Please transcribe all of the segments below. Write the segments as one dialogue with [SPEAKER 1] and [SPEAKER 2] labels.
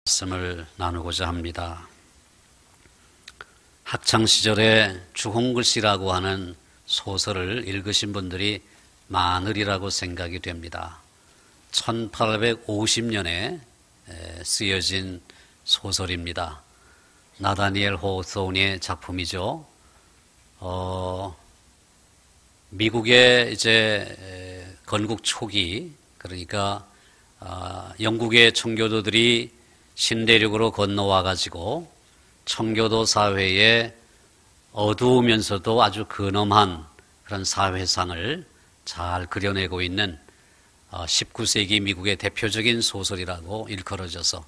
[SPEAKER 1] 말씀을 나누고자 합니다. 학창시절에 주홍글씨라고 하는 소설을 읽으신 분들이 많으리라고 생각이 됩니다. 1850년에 쓰여진 소설입니다. 나다니엘 호소운의 작품이죠. 미국의 이제 건국 초기, 그러니까 영국의 청교도들이 신대륙으로 건너와 가지고 청교도 사회에 어두우면서도 아주 근엄한 그런 사회상을 잘 그려내고 있는 19세기 미국의 대표적인 소설이라고 일컬어져서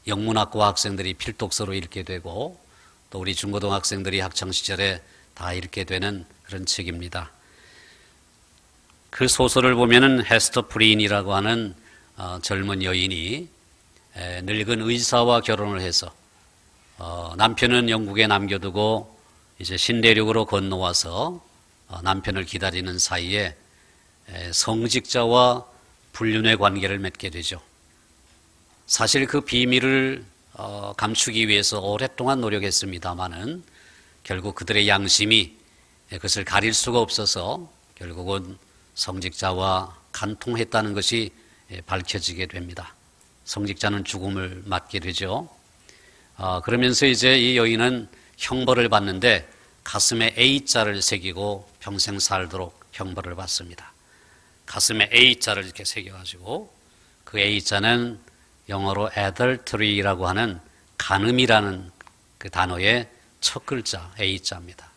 [SPEAKER 1] 영문학과 학생들이 필독서로 읽게 되고 또 우리 중고등학생들이 학창시절에 다 읽게 되는 그런 책입니다. 그 소설을 보면은 헤스터 프린이라고 하는 젊은 여인이 늙은 의사와 결혼을 해서 남편은 영국에 남겨두고 이제 신대륙으로 건너와서 남편을 기다리는 사이에 성직자와 불륜의 관계를 맺게 되죠. 사실 그 비밀을 감추기 위해서 오랫동안 노력했습니다마는 결국 그들의 양심이 그것을 가릴 수가 없어서 결국은 성직자와 간통했다는 것이 밝혀지게 됩니다. 성직자는 죽음을 맞게 되죠. 그러면서 이제 이 여인은 형벌을 받는데 가슴에 A자를 새기고 평생 살도록 형벌을 받습니다. 가슴에 A자를 이렇게 새겨가지고 그 A자는 영어로 adultery라고 하는 간음이라는 그 단어의 첫 글자 A자입니다.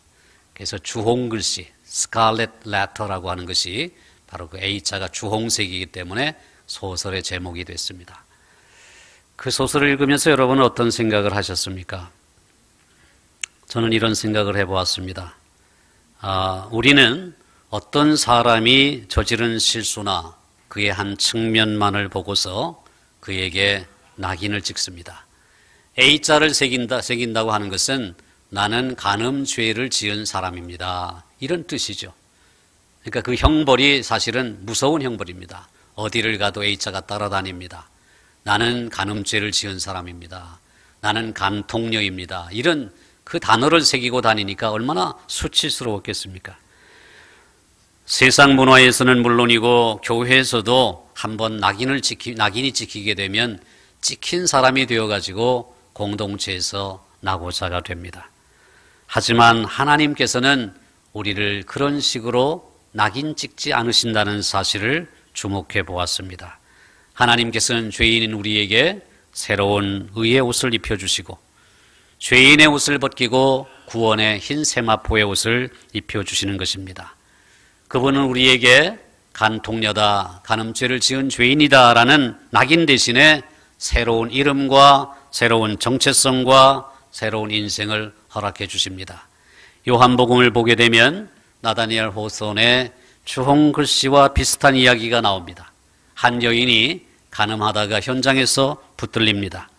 [SPEAKER 1] 그래서 주홍글씨, scarlet letter라고 하는 것이 바로 그 A자가 주홍색이기 때문에 소설의 제목이 됐습니다. 그 소설을 읽으면서 여러분은 어떤 생각을 하셨습니까? 저는 이런 생각을 해보았습니다. 우리는 어떤 사람이 저지른 실수나 그의 한 측면만을 보고서 그에게 낙인을 찍습니다. A자를 새긴다고 하는 것은 나는 간음죄를 지은 사람입니다. 이런 뜻이죠. 그러니까 그 형벌이 사실은 무서운 형벌입니다. 어디를 가도 A자가 따라다닙니다. 나는 간음죄를 지은 사람입니다. 나는 간통녀입니다. 이런 그 단어를 새기고 다니니까 얼마나 수치스러웠겠습니까? 세상 문화에서는 물론이고 교회에서도 한번 낙인이 찍히게 되면 찍힌 사람이 되어가지고 공동체에서 낙오자가 됩니다. 하지만 하나님께서는 우리를 그런 식으로 낙인 찍지 않으신다는 사실을 주목해 보았습니다. 하나님께서는 죄인인 우리에게 새로운 의의 옷을 입혀주시고 죄인의 옷을 벗기고 구원의 흰 세마포의 옷을 입혀주시는 것입니다. 그분은 우리에게 간통녀다, 간음죄를 지은 죄인이다 라는 낙인 대신에 새로운 이름과 새로운 정체성과 새로운 인생을 허락해 주십니다. 요한복음을 보게 되면 나다니엘 호소운의 주홍글씨와 비슷한 이야기가 나옵니다. 한 여인이 간음하다가 현장에서 붙들립니다.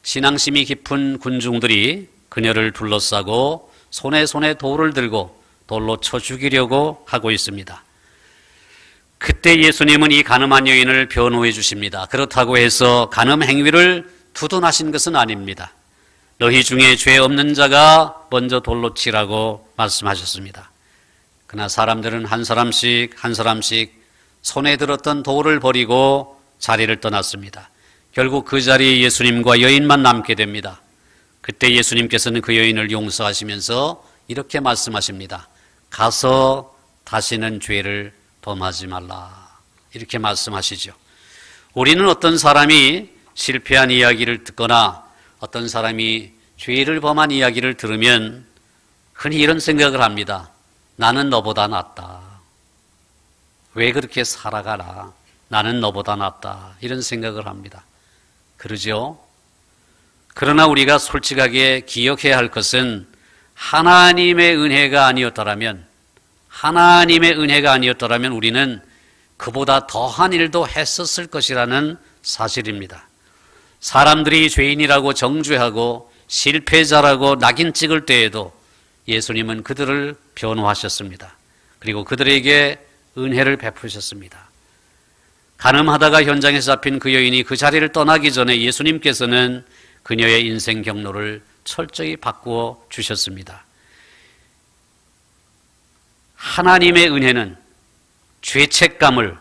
[SPEAKER 1] 신앙심이 깊은 군중들이 그녀를 둘러싸고 손에 돌을 들고 돌로 쳐 죽이려고 하고 있습니다. 그때 예수님은 이 간음한 여인을 변호해 주십니다. 그렇다고 해서 간음 행위를 두둔하신 것은 아닙니다. 너희 중에 죄 없는 자가 먼저 돌로 치라고 말씀하셨습니다. 그러나 사람들은 한 사람씩 손에 들었던 돌을 버리고 자리를 떠났습니다. 결국 그 자리에 예수님과 여인만 남게 됩니다. 그때 예수님께서는 그 여인을 용서하시면서 이렇게 말씀하십니다. 가서 다시는 죄를 범하지 말라. 이렇게 말씀하시죠. 우리는 어떤 사람이 실패한 이야기를 듣거나 어떤 사람이 죄를 범한 이야기를 들으면 흔히 이런 생각을 합니다. 나는 너보다 낫다. 왜 그렇게 살아가나? 나는 너보다 낫다. 이런 생각을 합니다. 그러죠? 그러나 우리가 솔직하게 기억해야 할 것은 하나님의 은혜가 아니었더라면 우리는 그보다 더한 일도 했었을 것이라는 사실입니다. 사람들이 죄인이라고 정죄하고 실패자라고 낙인 찍을 때에도 예수님은 그들을 변호하셨습니다. 그리고 그들에게 은혜를 베푸셨습니다. 간음하다가 현장에서 잡힌 그 여인이 그 자리를 떠나기 전에 예수님께서는 그녀의 인생 경로를 철저히 바꾸어 주셨습니다. 하나님의 은혜는 죄책감을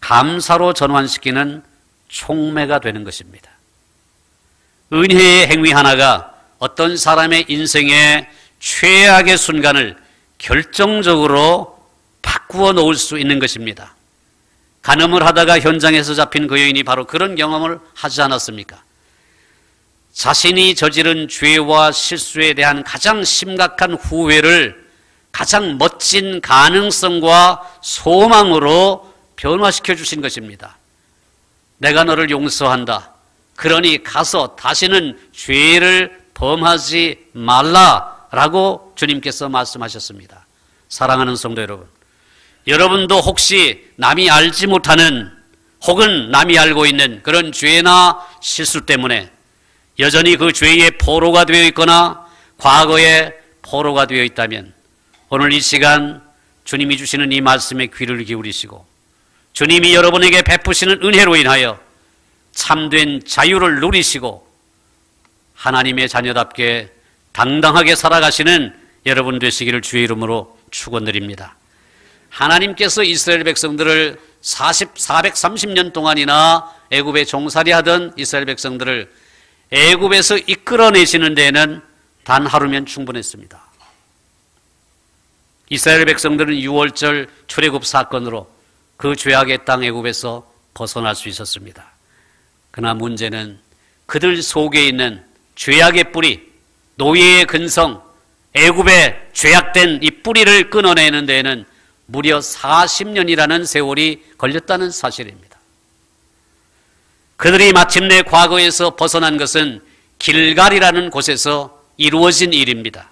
[SPEAKER 1] 감사로 전환시키는 촉매가 되는 것입니다. 은혜의 행위 하나가 어떤 사람의 인생의 최악의 순간을 결정적으로 바꾸어 놓을 수 있는 것입니다. 간음을 하다가 현장에서 잡힌 그 여인이 바로 그런 경험을 하지 않았습니까? 자신이 저지른 죄와 실수에 대한 가장 심각한 후회를 가장 멋진 가능성과 소망으로 변화시켜 주신 것입니다. 내가 너를 용서한다. 그러니 가서 다시는 죄를 범하지 말라라고 주님께서 말씀하셨습니다. 사랑하는 성도 여러분, 여러분도 혹시 남이 알지 못하는 혹은 남이 알고 있는 그런 죄나 실수 때문에 여전히 그 죄의 포로가 되어 있거나 과거에 포로가 되어 있다면 오늘 이 시간 주님이 주시는 이 말씀에 귀를 기울이시고 주님이 여러분에게 베푸시는 은혜로 인하여 참된 자유를 누리시고 하나님의 자녀답게 당당하게 살아가시는 여러분 되시기를 주의 이름으로 축원드립니다. 하나님께서 이스라엘 백성들을 430년 동안이나 애굽에 종살이 하던 이스라엘 백성들을 애굽에서 이끌어내시는 데에는 단 하루면 충분했습니다. 이스라엘 백성들은 6월절 출애굽 사건으로 그 죄악의 땅 애굽에서 벗어날 수 있었습니다. 그러나 문제는 그들 속에 있는 죄악의 뿌리, 노예의 근성, 애굽의 죄악된 이 뿌리를 끊어내는 데에는 무려 40년이라는 세월이 걸렸다는 사실입니다. 그들이 마침내 과거에서 벗어난 것은 길갈이라는 곳에서 이루어진 일입니다.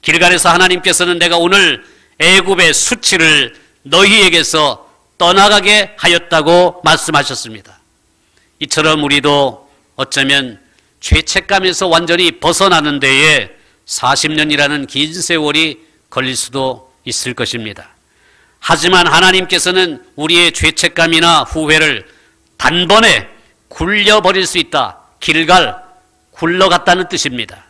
[SPEAKER 1] 길갈에서 하나님께서는 내가 오늘 애굽의 수치를 너희에게서 떠나가게 하였다고 말씀하셨습니다. 이처럼 우리도 어쩌면 죄책감에서 완전히 벗어나는 데에 40년이라는 긴 세월이 걸릴 수도 있을 것입니다. 하지만 하나님께서는 우리의 죄책감이나 후회를 단번에 굴려버릴 수 있다. 길갈, 굴러갔다는 뜻입니다.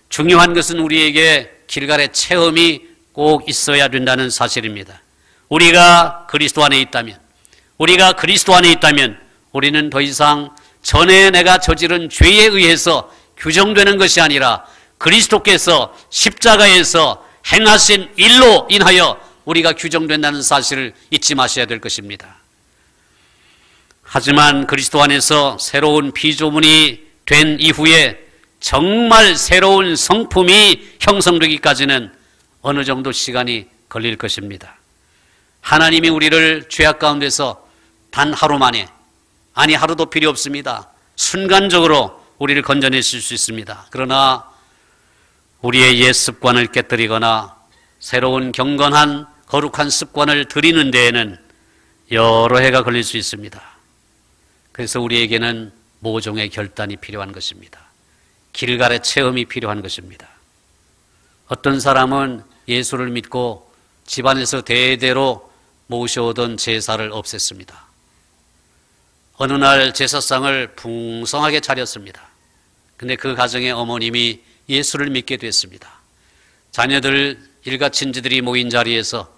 [SPEAKER 1] 중요한 것은 우리에게 길갈의 체험이 꼭 있어야 된다는 사실입니다. 우리가 그리스도 안에 있다면, 우리는 더 이상 전에 내가 저지른 죄에 의해서 규정되는 것이 아니라 그리스도께서 십자가에서 행하신 일로 인하여 우리가 규정된다는 사실을 잊지 마셔야 될 것입니다. 하지만 그리스도 안에서 새로운 피조물이 된 이후에 정말 새로운 성품이 형성되기까지는 어느 정도 시간이 걸릴 것입니다. 하나님이 우리를 죄악 가운데서 단 하루 만에, 아니 하루도 필요 없습니다. 순간적으로 우리를 건져내실 수 있습니다. 그러나 우리의 옛 습관을 깨뜨리거나 새로운 경건한 거룩한 습관을 들이는 데에는 여러 해가 걸릴 수 있습니다. 그래서 우리에게는 모종의 결단이 필요한 것입니다. 길갈의 체험이 필요한 것입니다. 어떤 사람은 예수를 믿고 집안에서 대대로 모셔오던 제사를 없앴습니다. 어느 날 제사상을 풍성하게 차렸습니다. 근데 그 가정의 어머님이 예수를 믿게 됐습니다. 자녀들, 일가 친지들이 모인 자리에서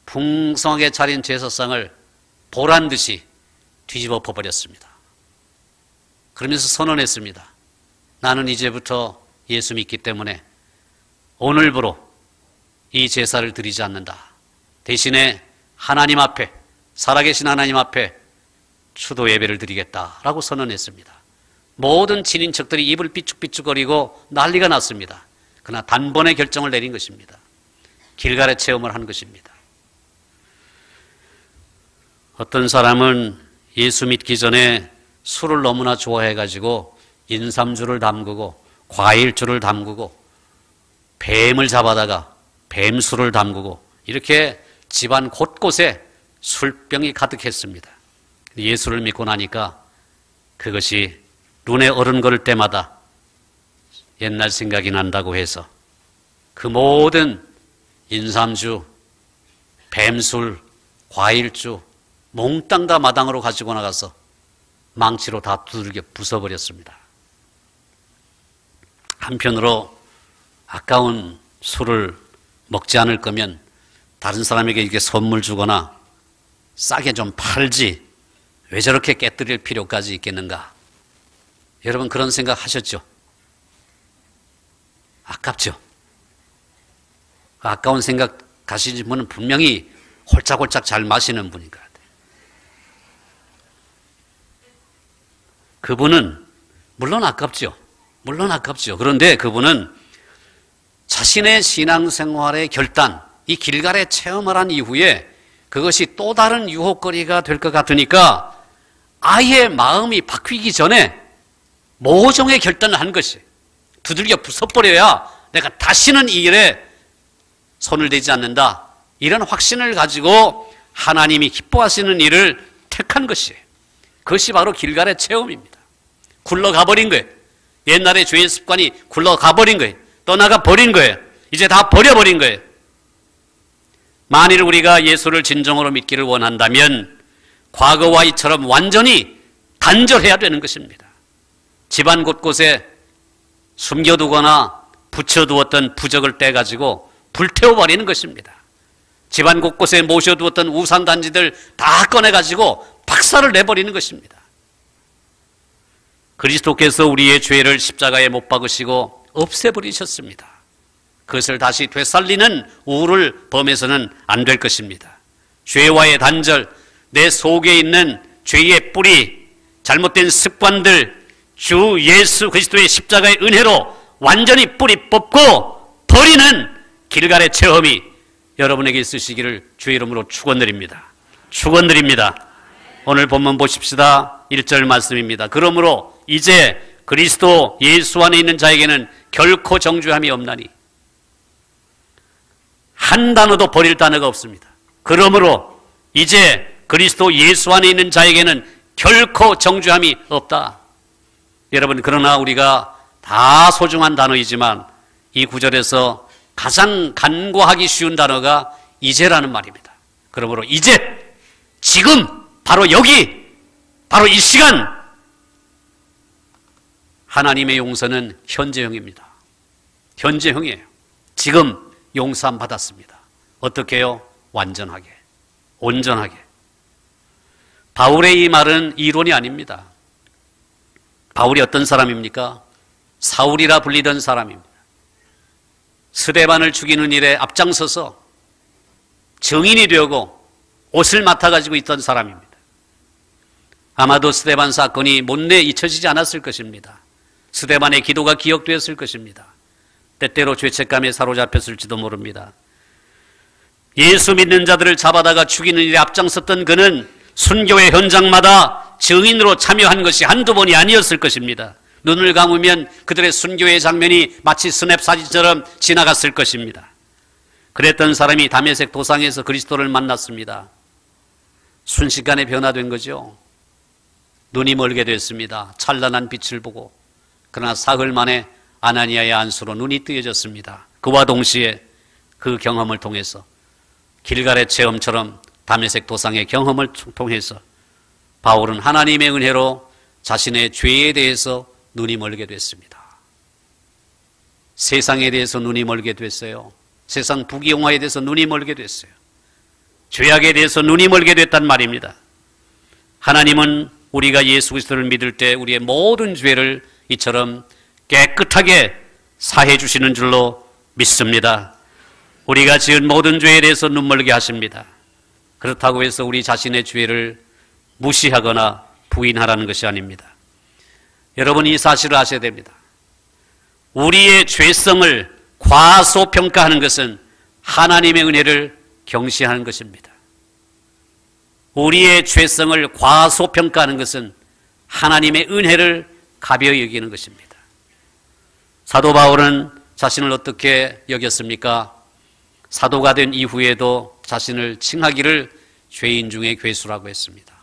[SPEAKER 1] 풍성하게 차린 제사상을 보란 듯이 뒤집어 버렸습니다. 그러면서 선언했습니다. 나는 이제부터 예수 믿기 때문에 오늘부로 이 제사를 드리지 않는다. 대신에 하나님 앞에, 살아계신 하나님 앞에 추도 예배를 드리겠다라고 선언했습니다. 모든 친인척들이 입을 삐죽삐죽거리고 난리가 났습니다. 그러나 단번에 결정을 내린 것입니다. 길갈의 체험을 한 것입니다. 어떤 사람은 예수 믿기 전에 술을 너무나 좋아해가지고 인삼주를 담그고 과일주를 담그고 뱀을 잡아다가 뱀술을 담그고 이렇게 집안 곳곳에 술병이 가득했습니다. 예수를 믿고 나니까 그것이 눈에 어른 걸을 때마다 옛날 생각이 난다고 해서 그 모든 인삼주, 뱀술, 과일주 몽땅 다 마당으로 가지고 나가서 망치로 다 두들겨 부숴버렸습니다. 한편으로 아까운 술을 먹지 않을 거면 다른 사람에게 이렇게 선물 주거나 싸게 좀 팔지 왜 저렇게 깨뜨릴 필요까지 있겠는가? 여러분 그런 생각 하셨죠? 아깝죠? 아까운 생각 가시는 분은 분명히 홀짝홀짝 잘 마시는 분인 것 같아요. 그분은 물론 아깝죠. 물론 아깝죠. 그런데 그분은 자신의 신앙생활의 결단, 이 길갈의 체험을 한 이후에 그것이 또 다른 유혹거리가 될 것 같으니까 아예 마음이 바뀌기 전에 모종의 결단을 한 것이 두들겨 부숴버려야 내가 다시는 이 일에 손을 대지 않는다. 이런 확신을 가지고 하나님이 기뻐하시는 일을 택한 것이에요. 그것이 바로 길갈의 체험입니다. 굴러가 버린 거예요. 옛날의 죄의 습관이 굴러가 버린 거예요. 떠나가 버린 거예요. 이제 다 버려버린 거예요. 만일 우리가 예수를 진정으로 믿기를 원한다면 과거와 이처럼 완전히 단절해야 되는 것입니다. 집안 곳곳에 숨겨두거나 붙여두었던 부적을 떼가지고 불태워버리는 것입니다. 집안 곳곳에 모셔두었던 우상단지들 다 꺼내가지고 박살을 내버리는 것입니다. 그리스도께서 우리의 죄를 십자가에 못 박으시고 없애버리셨습니다. 그것을 다시 되살리는 우를 범해서는 안 될 것입니다. 죄와의 단절, 내 속에 있는 죄의 뿌리, 잘못된 습관들, 주 예수 그리스도의 십자가의 은혜로 완전히 뿌리 뽑고 버리는 길갈의 체험이 여러분에게 있으시기를 주의 이름으로 축원드립니다. 축원드립니다. 오늘 본문 보십시다. 1절 말씀입니다. 그러므로 이제 그리스도 예수 안에 있는 자에게는 결코 정죄함이 없나니. 한 단어도 버릴 단어가 없습니다. 그러므로 이제 그리스도 예수 안에 있는 자에게는 결코 정죄함이 없다. 여러분, 그러나 우리가 다 소중한 단어이지만 이 구절에서 가장 간과하기 쉬운 단어가 이제라는 말입니다. 그러므로 이제, 지금, 바로 여기, 바로 이 시간, 하나님의 용서는 현재형입니다. 현재형이에요. 지금 용서함 받았습니다. 어떻게 해요? 완전하게, 온전하게. 바울의 이 말은 이론이 아닙니다. 바울이 어떤 사람입니까? 사울이라 불리던 사람입니다. 스데반을 죽이는 일에 앞장서서 증인이 되고 옷을 맡아가지고 있던 사람입니다. 아마도 스데반 사건이 못내 잊혀지지 않았을 것입니다. 스데반의 기도가 기억되었을 것입니다. 때때로 죄책감에 사로잡혔을지도 모릅니다. 예수 믿는 자들을 잡아다가 죽이는 일에 앞장섰던 그는 순교의 현장마다 증인으로 참여한 것이 한두 번이 아니었을 것입니다. 눈을 감으면 그들의 순교의 장면이 마치 스냅 사진처럼 지나갔을 것입니다. 그랬던 사람이 다메섹 도상에서 그리스도를 만났습니다. 순식간에 변화된 거죠. 눈이 멀게 됐습니다. 찬란한 빛을 보고. 그러나 사흘 만에 아나니아의 안수로 눈이 뜨여졌습니다. 그와 동시에 그 경험을 통해서 길갈의 체험처럼 다메섹 도상의 경험을 통해서 바울은 하나님의 은혜로 자신의 죄에 대해서 눈이 멀게 됐습니다. 세상에 대해서 눈이 멀게 됐어요. 세상 부귀영화에 대해서 눈이 멀게 됐어요. 죄악에 대해서 눈이 멀게 됐단 말입니다. 하나님은 우리가 예수 그리스도를 믿을 때 우리의 모든 죄를 이처럼 깨끗하게 사해 주시는 줄로 믿습니다. 우리가 지은 모든 죄에 대해서 눈멀게 하십니다. 그렇다고 해서 우리 자신의 죄를 무시하거나 부인하라는 것이 아닙니다. 여러분, 이 사실을 아셔야 됩니다. 우리의 죄성을 과소평가하는 것은 하나님의 은혜를 경시하는 것입니다. 우리의 죄성을 과소평가하는 것은 하나님의 은혜를 가벼이 여기는 것입니다. 사도 바울은 자신을 어떻게 여겼습니까? 사도가 된 이후에도 자신을 칭하기를 죄인 중에 괴수라고 했습니다.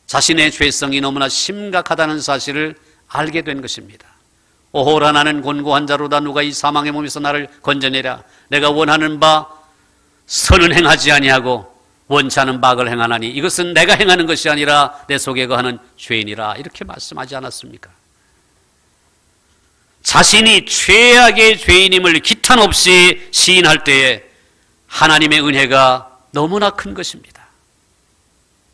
[SPEAKER 1] 자신의 죄성이 너무나 심각하다는 사실을 알게 된 것입니다. 오호라, 나는 곤고한 자로다. 누가 이 사망의 몸에서 나를 건져내랴. 내가 원하는 바 선은 행하지 아니하고 원치 않은 악을 행하나니 이것은 내가 행하는 것이 아니라 내 속에 거하는 죄인이라 이렇게 말씀하지 않았습니까? 자신이 최악의 죄인임을 기탄 없이 시인할 때에 하나님의 은혜가 너무나 큰 것입니다.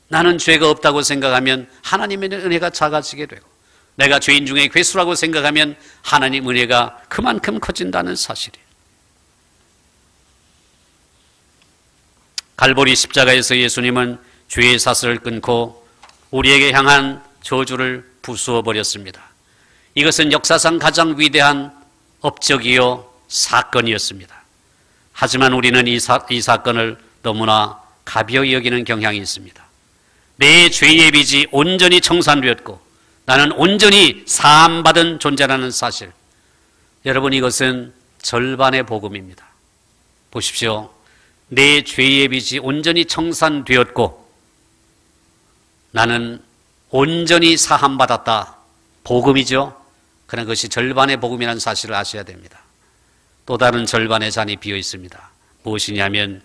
[SPEAKER 1] 나는 죄가 없다고 생각하면 하나님의 은혜가 작아지게 되고 내가 죄인 중에 괴수라고 생각하면 하나님 은혜가 그만큼 커진다는 사실이에요. 갈보리 십자가에서 예수님은 죄의 사슬을 끊고 우리에게 향한 저주를 부수어 버렸습니다. 이것은 역사상 가장 위대한 업적이요 사건이었습니다. 하지만 우리는 이 사건을 너무나 가벼이 여기는 경향이 있습니다. 내 죄의 빚이 온전히 청산되었고 나는 온전히 사함받은 존재라는 사실. 여러분, 이것은 절반의 복음입니다. 보십시오. 내 죄의 빚이 온전히 청산되었고 나는 온전히 사함받았다. 복음이죠. 그러나 그것이 절반의 복음이라는 사실을 아셔야 됩니다. 또 다른 절반의 잔이 비어 있습니다. 무엇이냐면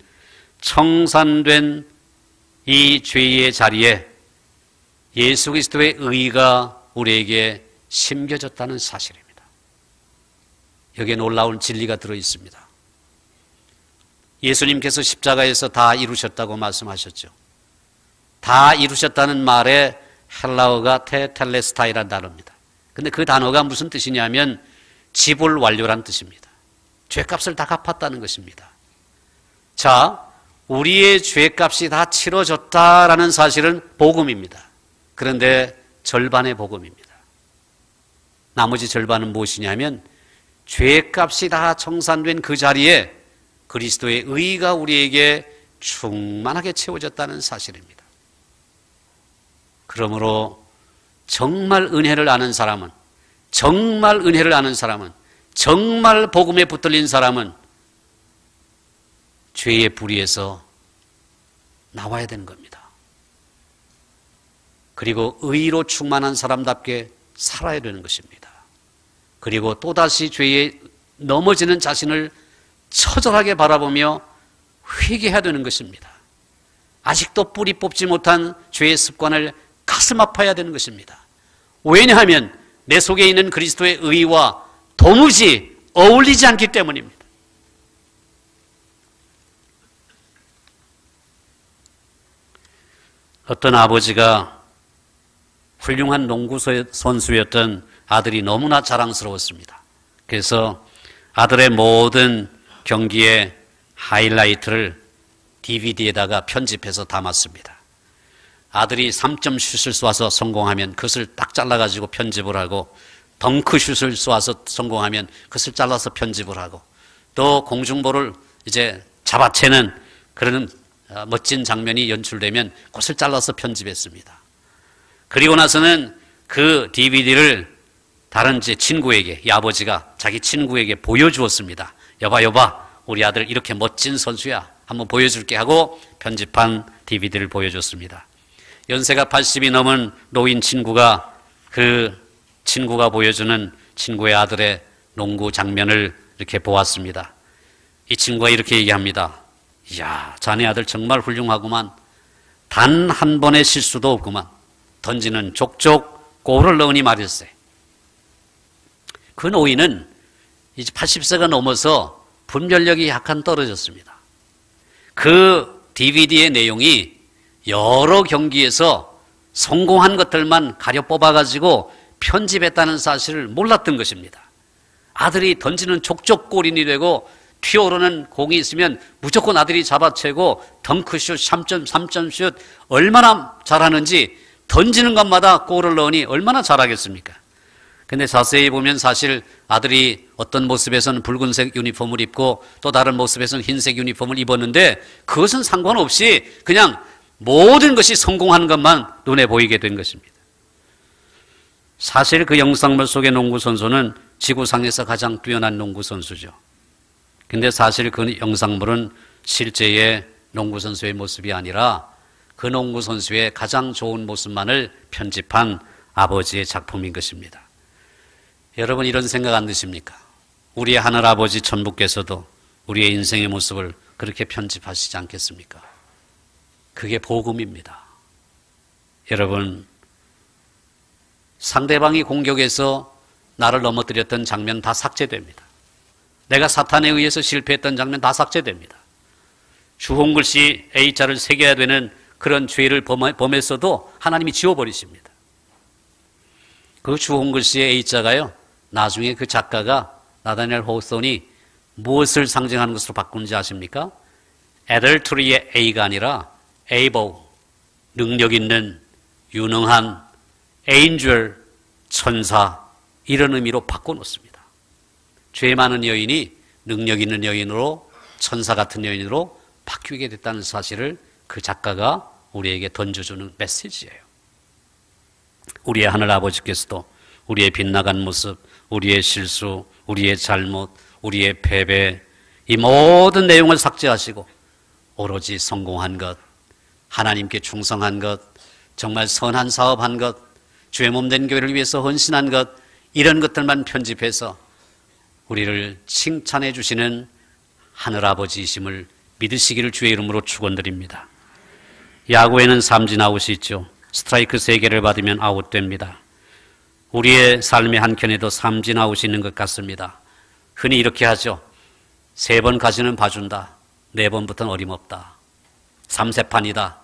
[SPEAKER 1] 청산된 이 죄의 자리에 예수 그리스도의 의가 우리에게 심겨졌다는 사실입니다. 여기에 놀라운 진리가 들어 있습니다. 예수님께서 십자가에서 다 이루셨다고 말씀하셨죠. 다 이루셨다는 말에 헬라어가 테텔레스타이라는 단어입니다. 근데 그 단어가 무슨 뜻이냐면 지불 완료란 뜻입니다. 죄값을 다 갚았다는 것입니다. 자, 우리의 죄값이 다 치러졌다라는 사실은 복음입니다. 그런데 절반의 복음입니다. 나머지 절반은 무엇이냐면 죄값이 다 청산된 그 자리에 그리스도의 의가 우리에게 충만하게 채워졌다는 사실입니다. 그러므로 정말 은혜를 아는 사람은, 정말 은혜를 아는 사람은, 정말 복음에 붙들린 사람은 죄의 불의에서 나와야 되는 겁니다. 그리고 의로 충만한 사람답게 살아야 되는 것입니다. 그리고 또다시 죄에 넘어지는 자신을 처절하게 바라보며 회개해야 되는 것입니다. 아직도 뿌리 뽑지 못한 죄의 습관을 가슴 아파야 되는 것입니다. 왜냐하면 내 속에 있는 그리스도의 의와 도무지 어울리지 않기 때문입니다. 어떤 아버지가 훌륭한 농구 선수였던 아들이 너무나 자랑스러웠습니다. 그래서 아들의 모든 경기의 하이라이트를 DVD에다가 편집해서 담았습니다. 아들이 3점 슛을 쏘아서 성공하면 그것을 딱 잘라가지고 편집을 하고, 덩크 슛을 쏘아서 성공하면 그것을 잘라서 편집을 하고, 또 공중볼을 이제 잡아채는 그런 멋진 장면이 연출되면 그것을 잘라서 편집했습니다. 그리고 나서는 그 DVD를 다른 제 친구에게, 이 아버지가 자기 친구에게 보여주었습니다. 여봐, 우리 아들 이렇게 멋진 선수야. 한번 보여줄게 하고 편집한 DVD를 보여줬습니다. 연세가 80이 넘은 노인 친구가 그 친구가 보여주는 친구의 아들의 농구 장면을 이렇게 보았습니다. 이 친구가 이렇게 얘기합니다. 이야, 자네 아들 정말 훌륭하구만. 단 한 번의 실수도 없구만. 던지는 족족 골을 넣으니 말일세. 그 노인은 이제 80세가 넘어서 분별력이 약간 떨어졌습니다. 그 DVD의 내용이 여러 경기에서 성공한 것들만 가려 뽑아가지고 편집했다는 사실을 몰랐던 것입니다. 아들이 던지는 족족 골인이 되고 튀어오르는 공이 있으면 무조건 아들이 잡아채고 덩크슛, 3점슛 얼마나 잘하는지 던지는 것마다 골을 넣으니 얼마나 잘하겠습니까? 근데 자세히 보면 사실 아들이 어떤 모습에서는 붉은색 유니폼을 입고 또 다른 모습에서는 흰색 유니폼을 입었는데 그것은 상관없이 그냥 모든 것이 성공하는 것만 눈에 보이게 된 것입니다. 사실 그 영상물 속의 농구 선수는 지구상에서 가장 뛰어난 농구 선수죠. 근데 사실 그 영상물은 실제의 농구 선수의 모습이 아니라 그 농구 선수의 가장 좋은 모습만을 편집한 아버지의 작품인 것입니다. 여러분, 이런 생각 안 드십니까? 우리의 하늘아버지 천부께서도 우리의 인생의 모습을 그렇게 편집하시지 않겠습니까? 그게 복음입니다. 여러분, 상대방이 공격해서 나를 넘어뜨렸던 장면 다 삭제됩니다. 내가 사탄에 의해서 실패했던 장면 다 삭제됩니다. 주홍글씨 A자를 새겨야 되는 그런 죄를 범했어도 하나님이 지워버리십니다. 그 주홍글씨의 A자가요, 나중에 그 작가가 나다니엘 호우손이 무엇을 상징하는 것으로 바꾸는지 아십니까? adultery의 A가 아니라 able, 능력 있는, 유능한, angel, 천사, 이런 의미로 바꿔놓습니다. 죄 많은 여인이 능력 있는 여인으로, 천사 같은 여인으로 바뀌게 됐다는 사실을 그 작가가 우리에게 던져주는 메시지예요. 우리의 하늘 아버지께서도 우리의 빗나간 모습, 우리의 실수, 우리의 잘못, 우리의 패배, 이 모든 내용을 삭제하시고 오로지 성공한 것, 하나님께 충성한 것, 정말 선한 사업한 것, 주의 몸된 교회를 위해서 헌신한 것, 이런 것들만 편집해서 우리를 칭찬해 주시는 하늘아버지이심을 믿으시기를 주의 이름으로 축원드립니다. 야구에는 삼진 아웃이 있죠. 스트라이크 3개를 받으면 아웃됩니다. 우리의 삶의 한켠에도 삼진 아웃이 있는 것 같습니다. 흔히 이렇게 하죠. 3번까지는 봐준다. 4번부터는 어림없다. 3세판이다.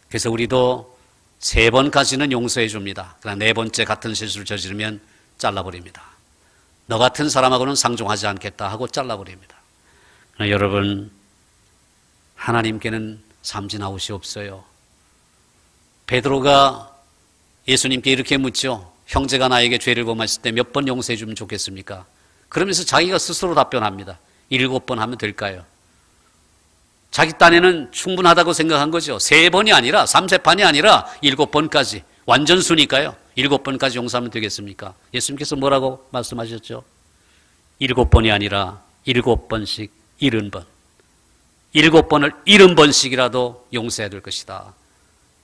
[SPEAKER 1] 그래서 우리도 3번까지는 용서해 줍니다. 그러나 4번째 같은 실수를 저지르면 잘라버립니다. 너 같은 사람하고는 상종하지 않겠다 하고 잘라버립니다. 그러나 여러분, 하나님께는 삼진 아웃이 없어요. 베드로가 예수님께 이렇게 묻죠. 형제가 나에게 죄를 범했을 때 몇 번 용서해 주면 좋겠습니까? 그러면서 자기가 스스로 답변합니다. 7번 하면 될까요? 자기 딴에는 충분하다고 생각한 거죠. 3번이 아니라 3세판이 아니라 7번까지 완전수니까요. 7번까지 용서하면 되겠습니까? 예수님께서 뭐라고 말씀하셨죠? 7번이 아니라 7번씩 70번. 7번을 70번씩이라도 용서해야 될 것이다.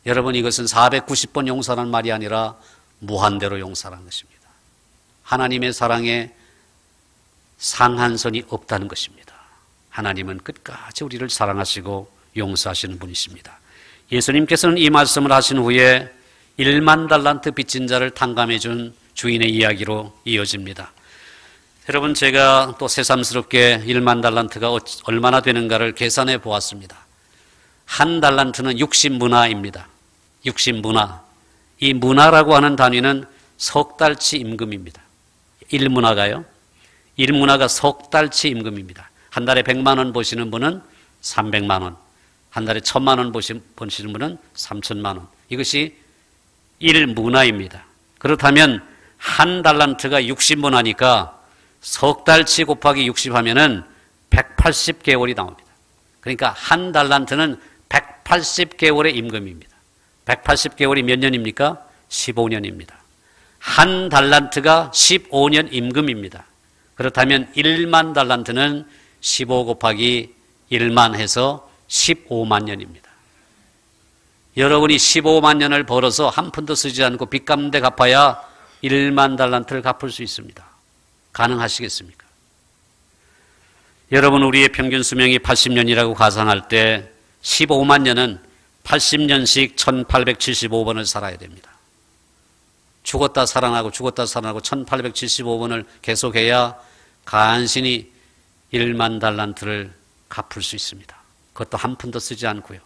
[SPEAKER 1] 여러분, 이것은 490번 용서라는 말이 아니라 무한대로 용서라는 것입니다. 하나님의 사랑에 상한선이 없다는 것입니다. 하나님은 끝까지 우리를 사랑하시고 용서하시는 분이십니다. 예수님께서는 이 말씀을 하신 후에 1만 달란트 빚진 자를 탕감해 준 주인의 이야기로 이어집니다. 여러분, 제가 또 새삼스럽게 1만 달란트가 얼마나 되는가를 계산해 보았습니다. 한 달란트는 60문화입니다. 60문화. 이 문화라고 하는 단위는 석 달치 임금입니다. 1문화가요. 1문화가 석 달치 임금입니다. 한 달에 100만 원 버시는 분은 300만 원, 한 달에 1000만 원 버시는 분은 3000만 원. 이것이 1문화입니다. 그렇다면 한 달란트가 60문화니까 석 달치 곱하기 60 하면은 180개월이 나옵니다. 그러니까 한 달란트는 180개월의 임금입니다. 180개월이 몇 년입니까? 15년입니다. 한 달란트가 15년 임금입니다. 그렇다면 1만 달란트는 15 곱하기 1만 해서 15만 년입니다. 여러분이 15만 년을 벌어서 한 푼도 쓰지 않고 빚 갚는데 갚아야 1만 달란트를 갚을 수 있습니다. 가능하시겠습니까? 여러분, 우리의 평균 수명이 80년이라고 가상할 때 15만 년은 80년씩 1875번을 살아야 됩니다. 죽었다 살아나고 죽었다 살아나고 1875번을 계속해야 간신히 1만 달란트를 갚을 수 있습니다. 그것도 한 푼도 쓰지 않고요.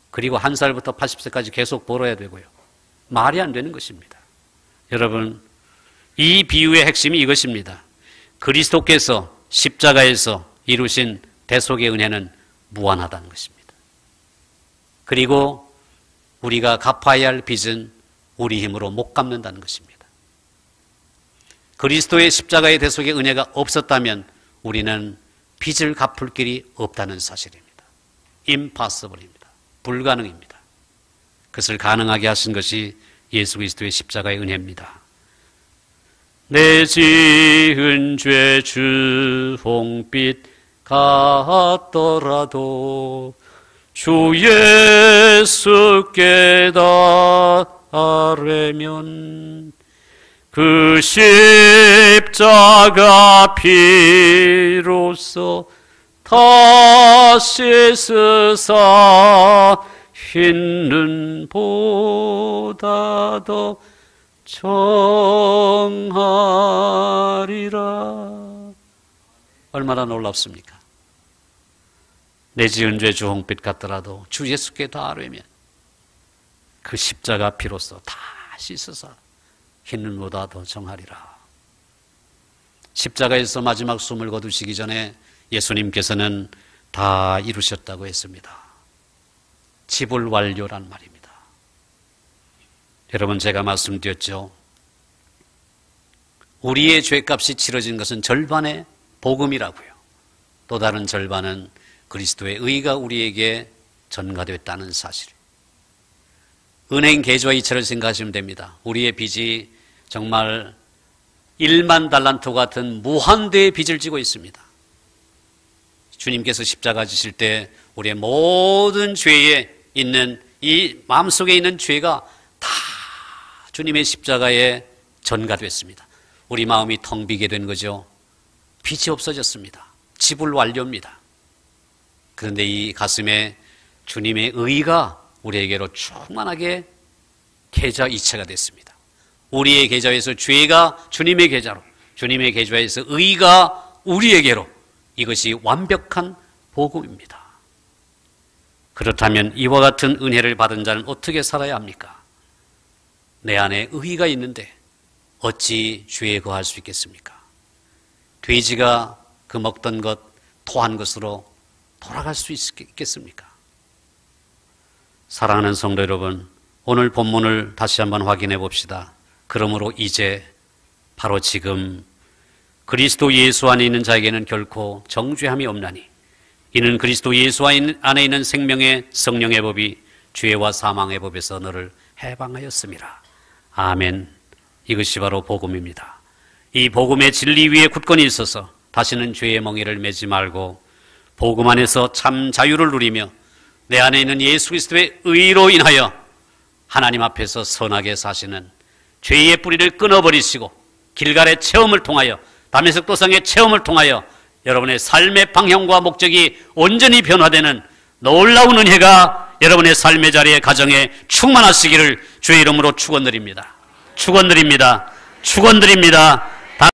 [SPEAKER 1] 그리고 한 살부터 80세까지 계속 벌어야 되고요. 말이 안 되는 것입니다. 여러분, 이 비유의 핵심이 이것입니다. 그리스도께서 십자가에서 이루신 대속의 은혜는 무한하다는 것입니다. 그리고 우리가 갚아야 할 빚은 우리 힘으로 못 갚는다는 것입니다. 그리스도의 십자가의 대속의 은혜가 없었다면 우리는 빚을 갚을 길이 없다는 사실입니다. impossible입니다. 불가능입니다. 그것을 가능하게 하신 것이 예수 그리스도의 십자가의 은혜입니다. 내 지은 죄 주홍빛 같더라도 주 예수 깨달으면 그 십자가 피로써 다시 쓰사 흰 눈보다 더 정하리라. 얼마나 놀랍습니까? 내 지은 죄 주홍빛 같더라도 주 예수께 다하려면 그 십자가 피로써 다 씻어서 흰 눈보다 더 정하리라. 십자가에서 마지막 숨을 거두시기 전에 예수님께서는 다 이루셨다고 했습니다. 지불 완료란 말입니다. 여러분, 제가 말씀드렸죠. 우리의 죄값이 치러진 것은 절반의 복음이라고요. 또 다른 절반은 그리스도의 의가 우리에게 전가됐다는 사실. 은행 계좌 이체를 생각하시면 됩니다. 우리의 빚이 정말 1만 달란트 같은 무한대의 빚을 지고 있습니다. 주님께서 십자가 지실 때 우리의 모든 죄에 있는 이 마음속에 있는 죄가 다 주님의 십자가에 전가됐습니다. 우리 마음이 텅 비게 된 거죠. 빚이 없어졌습니다. 지불 완료입니다. 그런데 이 가슴에 주님의 의가 우리에게로 충만하게 계좌 이체가 됐습니다. 우리의 계좌에서 죄가 주님의 계좌로, 주님의 계좌에서 의가 우리에게로, 이것이 완벽한 복음입니다. 그렇다면 이와 같은 은혜를 받은 자는 어떻게 살아야 합니까? 내 안에 의가 있는데 어찌 죄에 거할 수 있겠습니까? 돼지가 그 먹던 것, 토한 것으로 돌아갈 수 있겠습니까? 사랑하는 성도 여러분, 오늘 본문을 다시 한번 확인해 봅시다. 그러므로 이제 바로 지금 그리스도 예수 안에 있는 자에게는 결코 정죄함이 없나니 이는 그리스도 예수 안에 있는 생명의 성령의 법이 죄와 사망의 법에서 너를 해방하였음이라. 아멘. 이것이 바로 복음입니다. 이 복음의 진리 위에 굳건히 있어서 다시는 죄의 멍에를 매지 말고 복음 안에서 참 자유를 누리며 내 안에 있는 예수 그리스도의 의로 인하여 하나님 앞에서 선하게 사시는 죄의 뿌리를 끊어버리시고 길갈의 체험을 통하여, 다메섹 도상의 체험을 통하여 여러분의 삶의 방향과 목적이 온전히 변화되는 놀라운 은혜가 여러분의 삶의 자리에, 가정에 충만하시기를 주의 이름으로 축원드립니다. 축원드립니다. 축원드립니다.